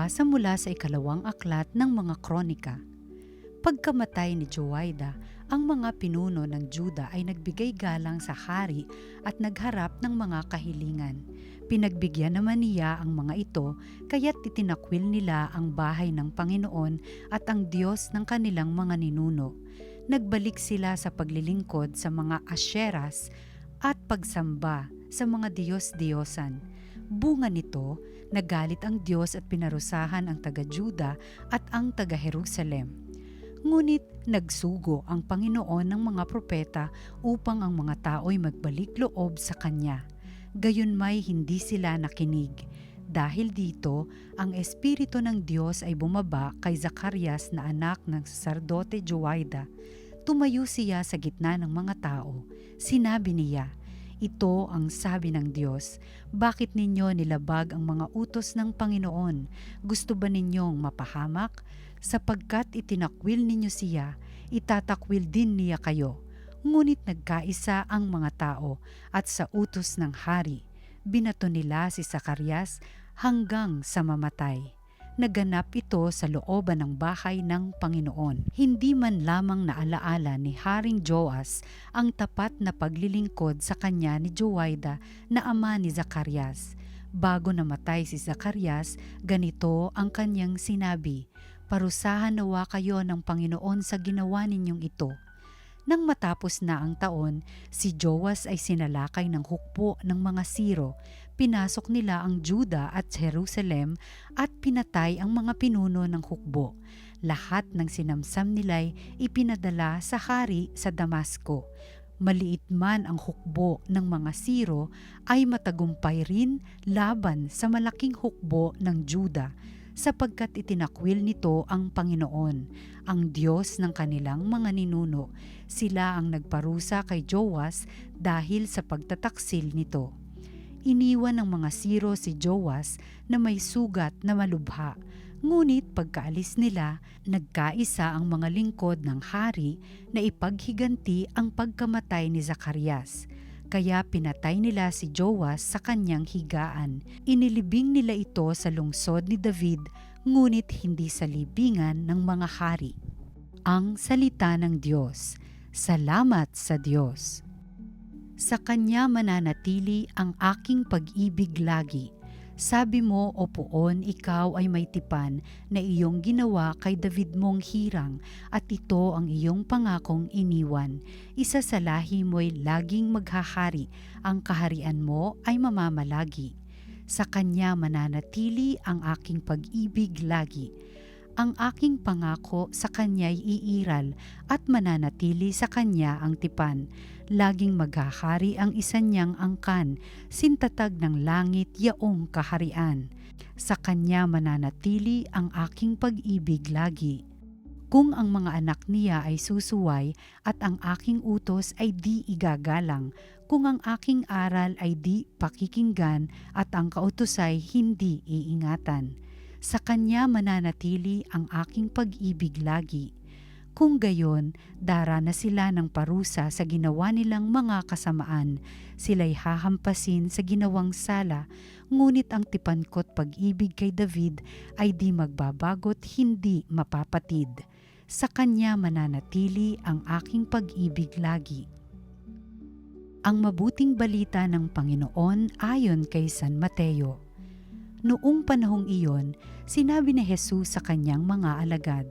Pagbasa mula sa ikalawang aklat ng mga kronika. Pagkamatay ni Joaida, ang mga pinuno ng Juda ay nagbigay galang sa hari at nagharap ng mga kahilingan. Pinagbigyan naman niya ang mga ito, kaya't itinakwil nila ang bahay ng Panginoon at ang Diyos ng kanilang mga ninuno. Nagbalik sila sa paglilingkod sa mga asheras at pagsamba sa mga Diyos-Diyosan. Bunga nito, nagalit ang Diyos at pinarusahan ang taga-Juda at ang taga-Jerusalem. Ngunit nagsugo ang Panginoon ng mga propeta upang ang mga tao'y magbalik loob sa Kanya. Gayunmay hindi sila nakinig. Dahil dito, ang Espiritu ng Diyos ay bumaba kay Zacarias na anak ng saserdote Joaida. Tumayo siya sa gitna ng mga tao. Sinabi niya, "Ito ang sabi ng Diyos, bakit ninyo nilabag ang mga utos ng Panginoon? Gusto ba ninyong mapahamak? Sapagkat itinakwil ninyo siya, itatakwil din niya kayo." Ngunit nagkaisa ang mga tao at sa utos ng hari, binato nila si Zacarias hanggang sa mamatay. Naganap ito sa looban ng bahay ng Panginoon. Hindi man lamang naalaala ni Haring Joas ang tapat na paglilingkod sa kanya ni Joaida na ama ni Zacarias. Bago namatay si Zacarias, ganito ang kanyang sinabi, "Parusahan nawa kayo ng Panginoon sa ginawa ninyong ito." Nang matapos na ang taon, si Joas ay sinalakay ng hukbo ng mga Siro. Pinasok nila ang Juda at Jerusalem at pinatay ang mga pinuno ng hukbo. Lahat ng sinamsam nila'y ipinadala sa hari sa Damasco. Maliit man ang hukbo ng mga Siro ay matagumpay rin laban sa malaking hukbo ng Juda, sapagkat itinakwil nito ang Panginoon, ang Diyos ng kanilang mga ninuno. Sila ang nagparusa kay Joas dahil sa pagtataksil nito. Iniwan ng mga Siro si Joas na may sugat na malubha. Ngunit pagkaalis nila, nagkaisa ang mga lingkod ng hari na ipaghiganti ang pagkamatay ni Zacarias. Kaya pinatay nila si Joas sa kanyang higaan. Inilibing nila ito sa lungsod ni David, ngunit hindi sa libingan ng mga hari. Ang salita ng Diyos. Salamat sa Diyos. Sa Kanya mananatili ang aking pag-ibig lagi. Sabi mo, O Poon, ikaw ay may tipan na iyong ginawa kay David mong hirang at ito ang iyong pangakong iniwan. Isa sa lahi mo'y laging maghahari, ang kaharian mo ay mamamalagi. Sa Kanya mananatili ang aking pag-ibig lagi. Ang aking pangako sa Kanya'y iiral at mananatili sa Kanya ang tipan. Laging maghahari ang isa niyang angkan, sintatag ng langit yaong kaharian. Sa Kanya mananatili ang aking pag-ibig lagi. Kung ang mga anak niya ay susuway at ang aking utos ay di igagalang, kung ang aking aral ay di pakikinggan at ang kautusay hindi iingatan, sa Kanya mananatili ang aking pag-ibig lagi. Kung gayon, dara na sila ng parusa sa ginawa nilang mga kasamaan. Sila'y hahampasin sa ginawang sala, ngunit ang tipan ko't pag-ibig kay David ay di magbabago't hindi mapapatid. Sa Kanya mananatili ang aking pag-ibig lagi. Ang mabuting balita ng Panginoon ayon kay San Mateo. Noong panahong iyon, sinabi ni Jesus sa kanyang mga alagad,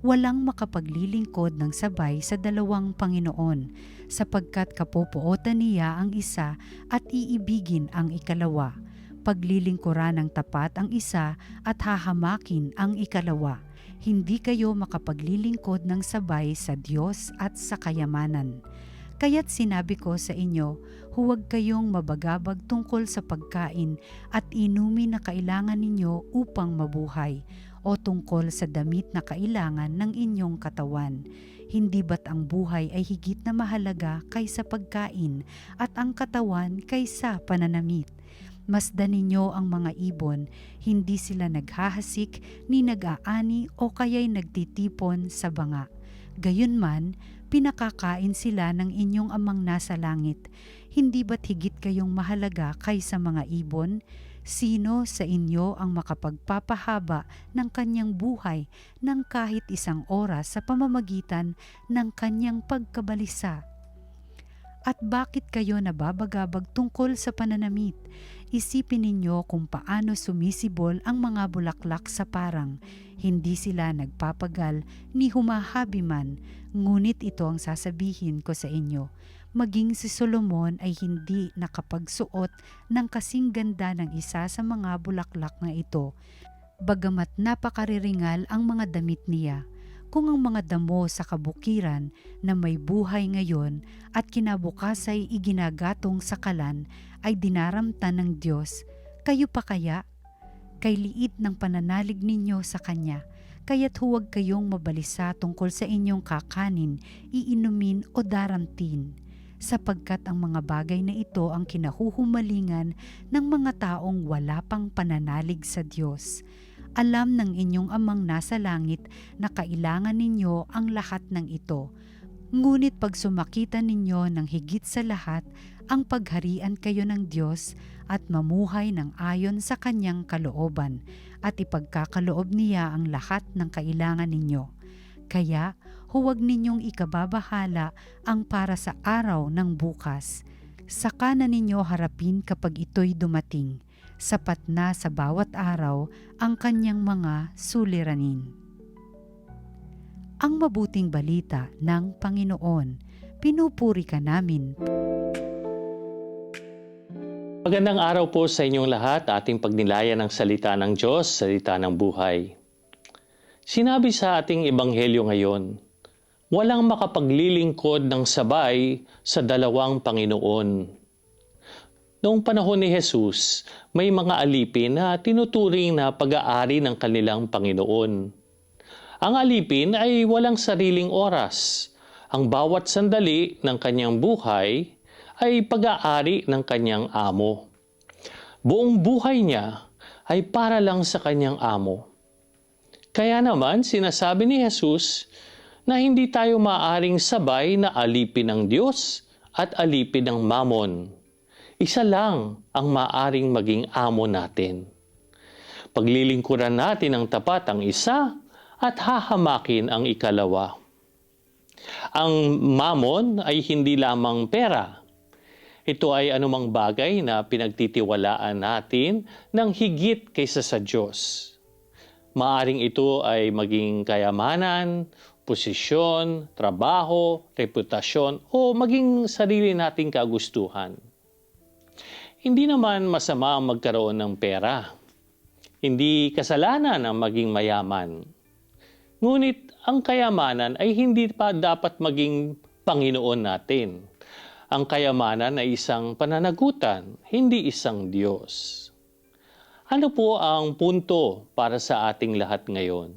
"Walang makapaglilingkod ng sabay sa dalawang Panginoon, sapagkat kapupootan niya ang isa at iibigin ang ikalawa. Paglilingkuran ng tapat ang isa at hahamakin ang ikalawa. Hindi kayo makapaglilingkod ng sabay sa Diyos at sa kayamanan. Kaya't sinabi ko sa inyo, huwag kayong mabagabag tungkol sa pagkain at inumin na kailangan ninyo upang mabuhay, o tungkol sa damit na kailangan ng inyong katawan. Hindi ba't ang buhay ay higit na mahalaga kaysa pagkain at ang katawan kaysa pananamit? Masdan ninyo ang mga ibon, hindi sila naghahasik ni nag-aani o kaya'y nagtitipon sa banga. Gayunman, pinakakain sila ng inyong amang nasa langit. Hindi ba't higit kayong mahalaga kaysa mga ibon? Sino sa inyo ang makapagpapahaba ng kanyang buhay ng kahit isang oras sa pamamagitan ng kanyang pagkabalisa? At bakit kayo nababagabag tungkol sa pananamit? Isipin ninyo kung paano sumisibol ang mga bulaklak sa parang. Hindi sila nagpapagal ni humahabi man, ngunit ito ang sasabihin ko sa inyo. Maging si Solomon ay hindi nakapagsuot ng kasing ganda ng isa sa mga bulaklak na ito, bagamat napakariringal ang mga damit niya. Kung ang mga damo sa kabukiran na may buhay ngayon at kinabukas ay iginagatong sa kalan ay dinaramtan ng Diyos, kayo pa kaya? Kay liit ng pananalig ninyo sa Kanya, kaya't huwag kayong mabalisa tungkol sa inyong kakanin, iinumin o daramtin, sapagkat ang mga bagay na ito ang kinahuhumalingan ng mga taong wala pang pananalig sa Diyos. Alam ng inyong amang nasa langit na kailangan ninyo ang lahat ng ito. Ngunit pag sumakita ninyo ng higit sa lahat ang pagharian kayo ng Diyos at mamuhay ng ayon sa Kanyang kalooban at ipagkakaloob niya ang lahat ng kailangan ninyo. Kaya huwag ninyong ikababahala ang para sa araw ng bukas. Saka na ninyo harapin kapag ito'y dumating. Sapat na sa bawat araw ang kanyang mga suliranin. Ang mabuting balita ng Panginoon, pinupuri ka namin. Magandang araw po sa inyong lahat, ating pagnilayan ng salita ng Diyos, salita ng buhay. Sinabi sa ating ebanghelyo ngayon, walang makapaglilingkod ng sabay sa dalawang Panginoon. Noong panahon ni Jesus, may mga alipin na tinuturing na pag-aari ng kanilang Panginoon. Ang alipin ay walang sariling oras. Ang bawat sandali ng kanyang buhay ay pag-aari ng kanyang amo. Buong buhay niya ay para lang sa kanyang amo. Kaya naman sinasabi ni Jesus na hindi tayo maaaring sabay na alipin ng Diyos at alipin ng Mammon. Isa lang ang maaaring maging amo natin. Paglilingkuran natin ng tapat ang isa at hahamakin ang ikalawa. Ang Mammon ay hindi lamang pera. Ito ay anumang bagay na pinagtitiwalaan natin ng higit kaysa sa Diyos. Maaring ito ay maging kayamanan, posisyon, trabaho, reputasyon o maging sarili nating kagustuhan. Hindi naman masama ang magkaroon ng pera. Hindi kasalanan ang maging mayaman. Ngunit ang kayamanan ay hindi pa dapat maging Panginoon natin. Ang kayamanan ay isang pananagutan, hindi isang Diyos. Ano po ang punto para sa ating lahat ngayon?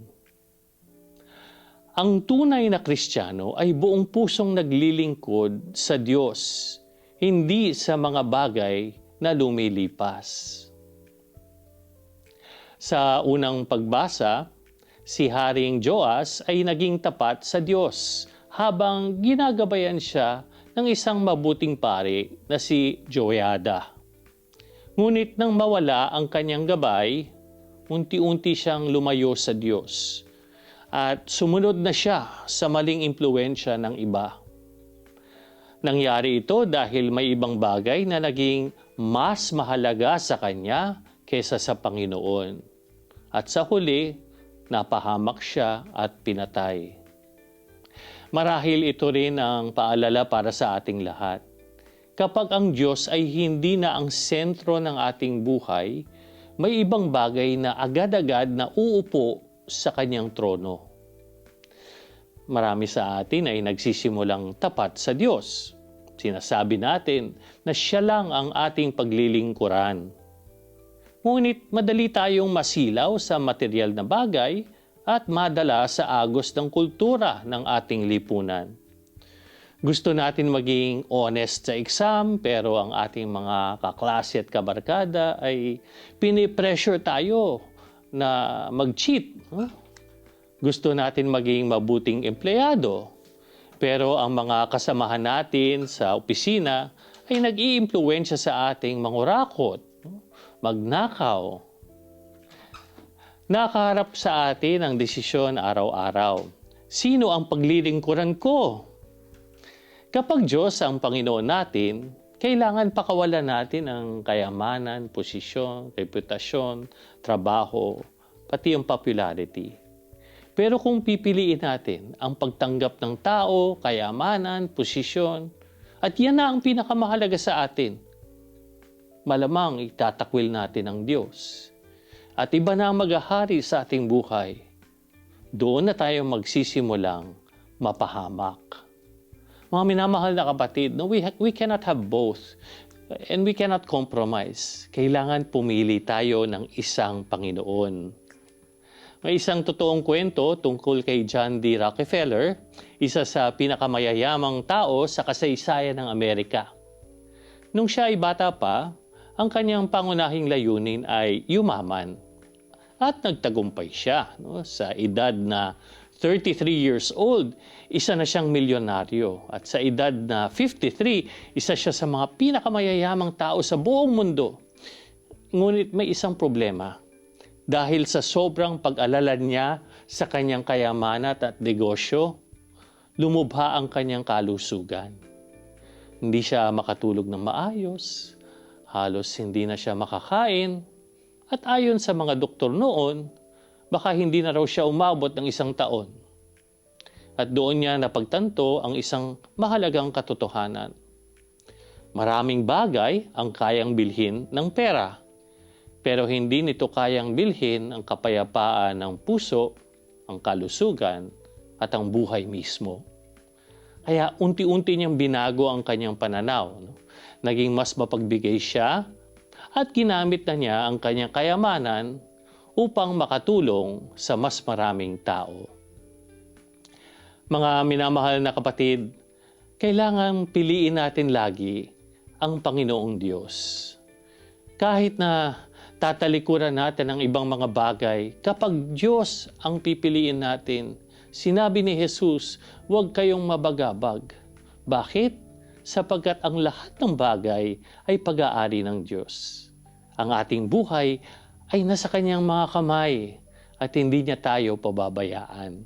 Ang tunay na Kristiyano ay buong pusong naglilingkod sa Diyos, hindi sa mga bagay na lumilipas. Sa unang pagbasa, si Haring Joas ay naging tapat sa Diyos habang ginagabayan siya ng isang mabuting pari na si Joiada. Ngunit nang mawala ang kanyang gabay, unti-unti siyang lumayo sa Diyos at sumunod na siya sa maling impluwensya ng iba. Nangyari ito dahil may ibang bagay na naging mas mahalaga sa kanya kaysa sa Panginoon. At sa huli, napahamak siya at pinatay. Marahil ito rin ang paalala para sa ating lahat. Kapag ang Diyos ay hindi na ang sentro ng ating buhay, may ibang bagay na agad-agad na uupo sa kanyang trono. Marami sa atin ay nagsisimulang tapat sa Diyos. Sinasabi natin na siya lang ang ating paglilingkuran. Ngunit madali tayong masilaw sa material na bagay at madala sa agos ng kultura ng ating lipunan. Gusto natin maging honest sa exam pero ang ating mga kaklase at kabarkada ay pinipressure tayo na mag-cheat. Gusto natin maging mabuting empleyado, pero ang mga kasamahan natin sa opisina ay nag-iimpluwensya sa ating mangurakot, magnakaw. Nakaharap sa atin ang desisyon araw-araw. Sino ang paglilingkuran ko? Kapag Diyos ang Panginoon natin, kailangan pakawalan natin ang kayamanan, posisyon, reputasyon, trabaho, pati yung popularity. Pero kung pipiliin natin ang pagtanggap ng tao, kayamanan, posisyon, at yan na ang pinakamahalaga sa atin, malamang itatakwil natin ang Diyos. At iba na ang maghahari sa ating buhay. Doon na tayo magsisimulang mapahamak. Mga minamahal na kapatid, no, we cannot have both and we cannot compromise. Kailangan pumili tayo ng isang Panginoon. May isang totoong kwento tungkol kay John D. Rockefeller, isa sa pinakamayayamang tao sa kasaysayan ng Amerika. Nung siya ay bata pa, ang kanyang pangunahing layunin ay yumaman. At nagtagumpay siya. No? Sa edad na 33 years old, isa na siyang milyonaryo. At sa edad na 53, isa siya sa mga pinakamayayamang tao sa buong mundo. Ngunit may isang problema. Dahil sa sobrang pag-alala niya sa kanyang kayamanan at negosyo, lumubha ang kanyang kalusugan. Hindi siya makatulog ng maayos, halos hindi na siya makakain, at ayon sa mga doktor noon, baka hindi na raw siya umabot ng 1 taon. At doon niya napagtanto ang isang mahalagang katotohanan. Maraming bagay ang kayang bilhin ng pera, pero hindi nito kayang bilhin ang kapayapaan ng puso, ang kalusugan, at ang buhay mismo. Kaya unti-unti niyang binago ang kanyang pananaw. No? Naging mas mapagbigay siya at ginamit na niya ang kanyang kayamanan upang makatulong sa mas maraming tao. Mga minamahal na kapatid, kailangan piliin natin lagi ang Panginoong Diyos. Kahit na tatalikuran natin ang ibang mga bagay, kapag Diyos ang pipiliin natin, sinabi ni Jesus, huwag kayong mabagabag. Bakit? Sapagkat ang lahat ng bagay ay pag-aari ng Diyos. Ang ating buhay ay nasa Kanyang mga kamay at hindi niya tayo pababayaan.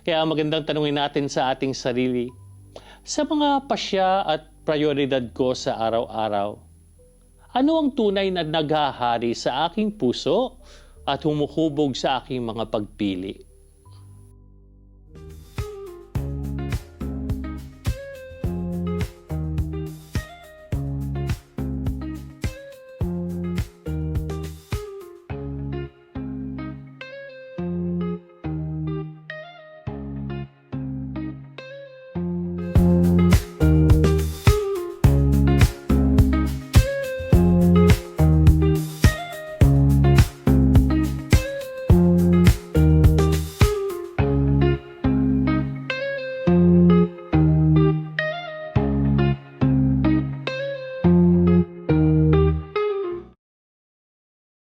Kaya magandang tanungin natin sa ating sarili, sa mga pasya at prioridad ko sa araw-araw, ano ang tunay na naghahari sa aking puso at humuhubog sa aking mga pagpili?